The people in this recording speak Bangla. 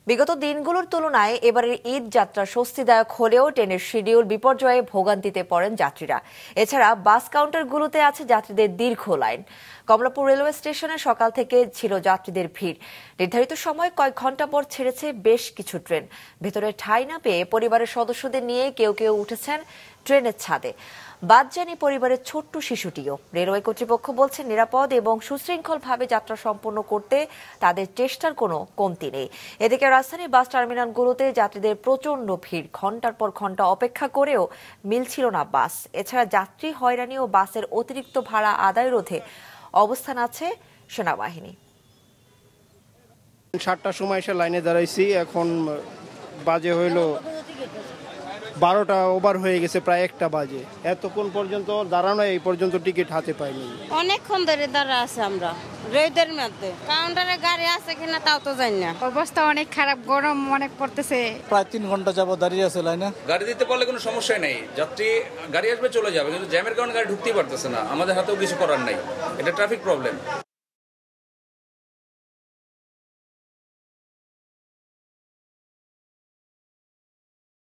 বিগত দিনগুলোর তুলনায় এবারের ঈদ যাত্রা স্বস্তিদায়ক হলেও ট্রেনের শিডিউল বিপর্যয়ে ভোগান্তিতে পড়েন যাত্রীরা। এছাড়া বাস কাউন্টারগুলোতে আছে যাত্রীদের দীর্ঘ লাইন। কমলাপুর রেলওয়ে স্টেশনে সকাল থেকে ছিল যাত্রীদের ভিড়। নির্ধারিত সময় কয়েক ঘন্টা পর ছেড়েছে বেশ কিছু ট্রেন। ভেতরে ঠাঁই না পেয়ে পরিবারের সদস্যদের নিয়ে কেউ কেউ উঠেছেন ট্রেনের ছাদে। বাদ যায়নি পরিবারের ছোট্ট শিশুটিও। রেলওয়ে কর্তৃপক্ষ বলছে নিরাপদ এবং সুশৃঙ্খলভাবে যাত্রা সম্পন্ন করতে তাদের চেষ্টার কোনো কমতি নেই। এদিকে রাজধানীর বাস টার্মিনালগুলোতে যাত্রীদের প্রচণ্ড ভিড়। ঘন্টার পর ঘন্টা অপেক্ষা করেও মিলছিল না বাস। এছাড়া যাত্রী হয়রানি ও বাসের অতিরিক্ত ভাড়া আদায় রোধে অবস্থান আছে সেনাবাহিনী। 7টার সময় এসে লাইনে দাঁড়াইছি, এখন বাজে হইল 12টা ওভার হয়ে গেছে, প্রায় 1টা বাজে। এতক্ষণ পর্যন্ত দাঁড়ানো, এই পর্যন্ত টিকিট হাতে পাইনি। অনেকক্ষণ ধরে দাঁড়া আছে আমরা রোদের মধ্যে। কাউন্টারে গাড়ি আছে কিনা তাও তো জানি না। অবস্থা অনেক খারাপ, গরম অনেক পড়তেছে। প্রায় 3 ঘন্টা যাবত দাঁড়িয়ে আছে লাইনে। গাড়ি দিতে পারলে কোনো সমস্যাই নেই, যাত্রী গাড়ি আসবে চলে যাবে, কিন্তু জ্যামের কারণে গাড়ি ঢুকতেই পারতেছে না। আমাদের হাতেও কিছু করার নাই, এটা ট্রাফিক প্রবলেম।